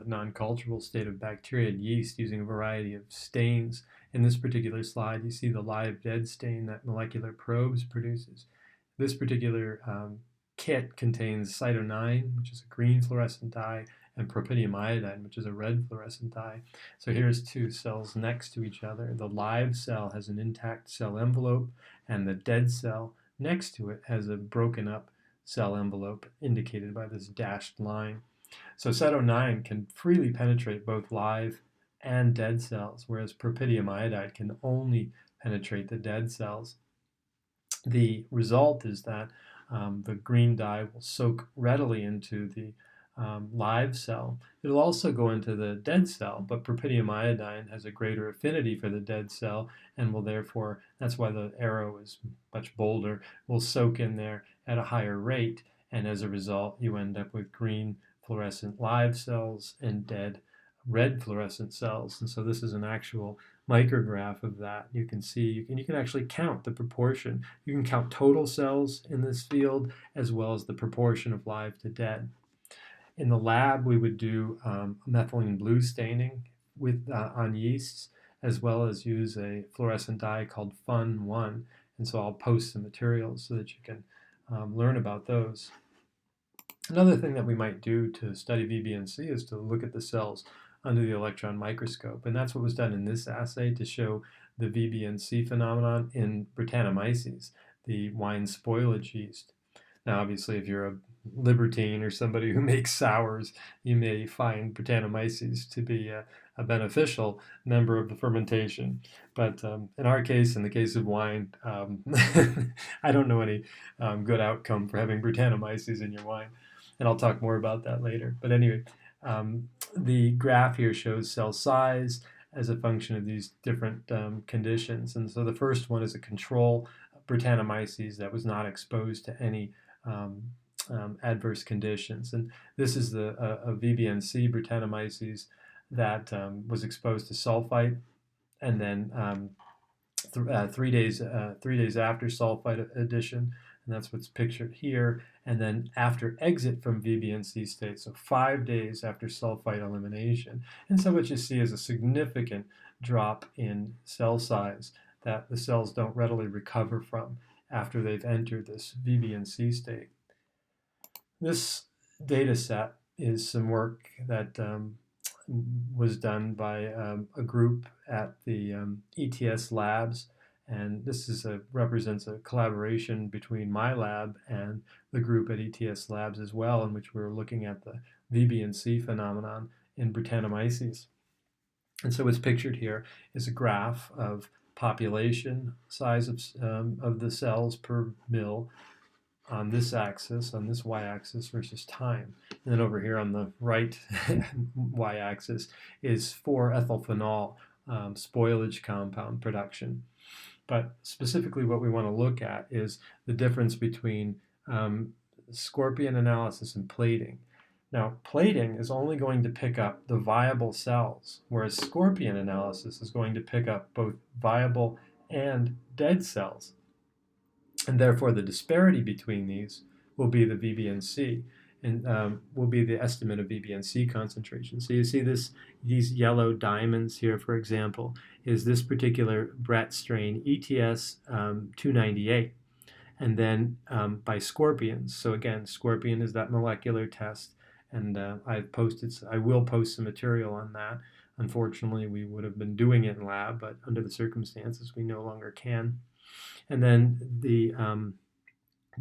non-culturable state of bacteria and yeast using a variety of stains. In this particular slide, you see the live dead stain that molecular probes produces. This particular kit contains cyto9, which is a green fluorescent dye, and propydium iodide, which is a red fluorescent dye. So here's two cells next to each other. The live cell has an intact cell envelope, and the dead cell next to it has a broken up cell envelope indicated by this dashed line. So cyto9 can freely penetrate both live and dead cells, whereas propydium iodide can only penetrate the dead cells. The result is that the green dye will soak readily into the live cell. It'll also go into the dead cell, but propydium iodine has a greater affinity for the dead cell and will therefore, that's why the arrow is much bolder, will soak in there at a higher rate, and as a result you end up with green fluorescent live cells and dead red fluorescent cells. And so this is an actual micrograph of that. You can see, you can actually count the proportion. You can count total cells in this field as well as the proportion of live to dead. In the lab, we would do methylene blue staining on yeasts, as well as use a fluorescent dye called FUN1. And so I'll post some materials so that you can learn about those. Another thing that we might do to study VBNC is to look at the cells under the electron microscope. And that's what was done in this assay to show the VBNC phenomenon in Brettanomyces, the wine spoilage yeast. Now, obviously, if you're a libertine or somebody who makes sours, you may find Brettanomyces to be a beneficial member of the fermentation. But in our case, in the case of wine, I don't know any good outcome for having Brettanomyces in your wine. And I'll talk more about that later. But anyway, the graph here shows cell size as a function of these different conditions. And so the first one is a control Brettanomyces that was not exposed to any adverse conditions. And this is a VBNC Brettanomyces that was exposed to sulfite, and then 3 days after sulfite addition, and that's what's pictured here, and then after exit from VBNC state, so 5 days after sulfite elimination. And so what you see is a significant drop in cell size that the cells don't readily recover from after they've entered this VBNC state. This data set is some work that was done by a group at the ETS labs, and this represents a collaboration between my lab and the group at ETS labs as well, in which we were looking at the VBNC phenomenon in Brettanomyces. And so what's pictured here is a graph of population size of the cells per mil on this axis, on this y-axis, versus time. And then over here on the right y-axis is 4-ethylphenol spoilage compound production. But specifically what we want to look at is the difference between scorpion analysis and plating. Now, plating is only going to pick up the viable cells, whereas scorpion analysis is going to pick up both viable and dead cells. And therefore, the disparity between these will be the VBNC, and will be the estimate of VBNC concentration. So you see these yellow diamonds here, for example, is this particular Brett strain, ETS 298. And then by scorpions. So again, scorpion is that molecular test, and I will post some material on that. Unfortunately, we would have been doing it in lab, but under the circumstances, we no longer can. And then the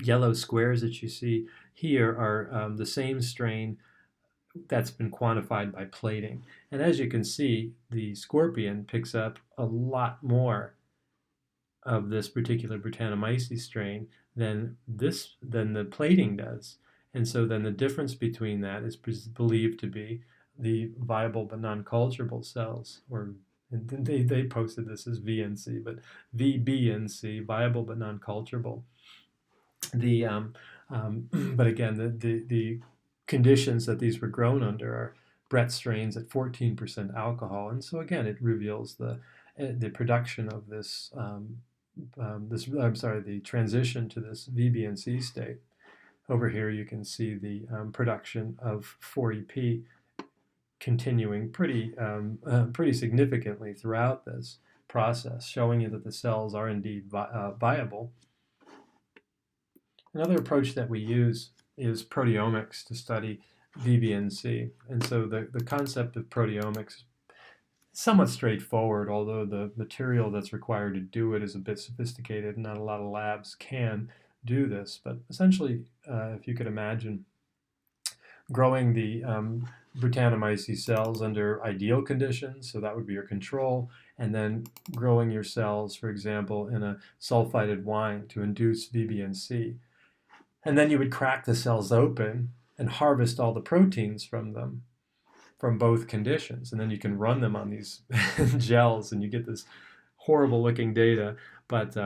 yellow squares that you see here are the same strain that's been quantified by plating. And as you can see, the scorpion picks up a lot more of this particular Brettanomyces strain than the plating does. And so then the difference between that is believed to be the viable but non-culturable cells, or they posted this as VNC, but VBNC, viable but non-culturable. But again, the conditions that these were grown under are Brett strains at 14% alcohol, and so again, it reveals the production of the transition to this VBNC state. Over here, you can see the production of 4EP continuing pretty significantly throughout this process, showing you that the cells are indeed viable. Another approach that we use is proteomics to study VBNC. And so the concept of proteomics is somewhat straightforward, although the material that's required to do it is a bit sophisticated. Not a lot of labs can do this, but essentially, if you could imagine growing the Brettanomyces cells under ideal conditions, so that would be your control, and then growing your cells, for example, in a sulfited wine to induce VBNC. And then you would crack the cells open and harvest all the proteins from them, from both conditions. And then you can run them on these gels and you get this horrible looking data. But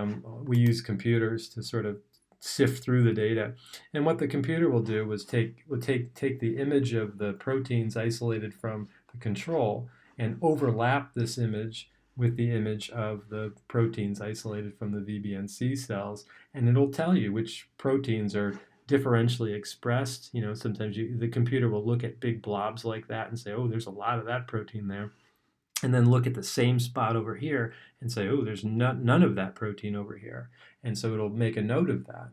we use computers to sort of sift through the data. And what the computer will do is take the image of the proteins isolated from the control and overlap this image with the image of the proteins isolated from the VBNC cells, and it'll tell you which proteins are differentially expressed. You know, sometimes the computer will look at big blobs like that and say, oh, there's a lot of that protein there. And then look at the same spot over here and say, oh, there's none of that protein over here. And so it'll make a note of that.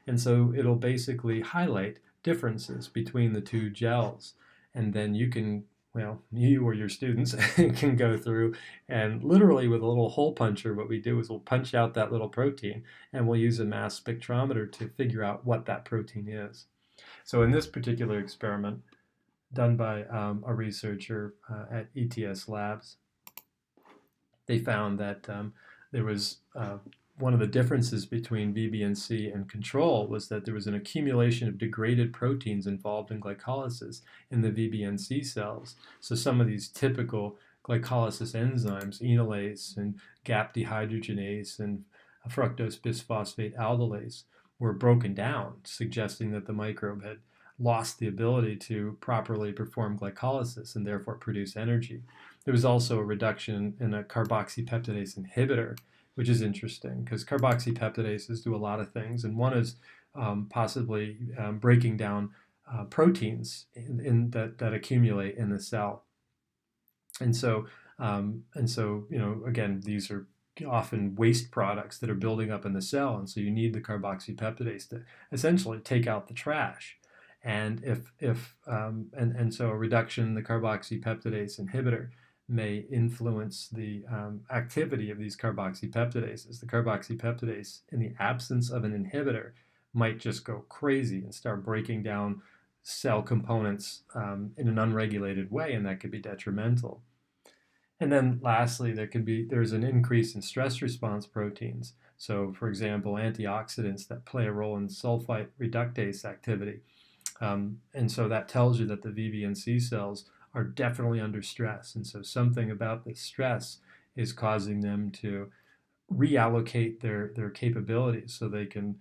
And so it'll basically highlight differences between the two gels. And then you can, well, you or your students can go through and literally with a little hole puncher, what we do is we'll punch out that little protein and we'll use a mass spectrometer to figure out what that protein is. So in this particular experiment, done by a researcher at ETS Labs, they found that there was one of the differences between VBNC and control was that there was an accumulation of degraded proteins involved in glycolysis in the VBNC cells. So some of these typical glycolysis enzymes, enolase and GAP dehydrogenase and fructose bisphosphate aldolase, were broken down, suggesting that the microbe had lost the ability to properly perform glycolysis and therefore produce energy. There was also a reduction in a carboxypeptidase inhibitor, which is interesting because carboxypeptidases do a lot of things, and one is possibly breaking down proteins that accumulate in the cell. And so, you know, again, these are often waste products that are building up in the cell, and so you need the carboxypeptidase to essentially take out the trash. And so a reduction in the carboxypeptidase inhibitor may influence the activity of these carboxypeptidases. The carboxypeptidase, in the absence of an inhibitor, might just go crazy and start breaking down cell components in an unregulated way, and that could be detrimental. And then lastly, there's an increase in stress response proteins. So, for example, antioxidants that play a role in sulfite reductase activity. And so that tells you that the VBNC cells are definitely under stress. And so something about the stress is causing them to reallocate their capabilities so they can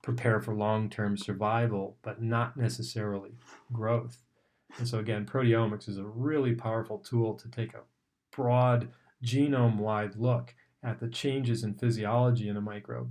prepare for long-term survival, but not necessarily growth. And so again, proteomics is a really powerful tool to take a broad genome-wide look at the changes in physiology in a microbe.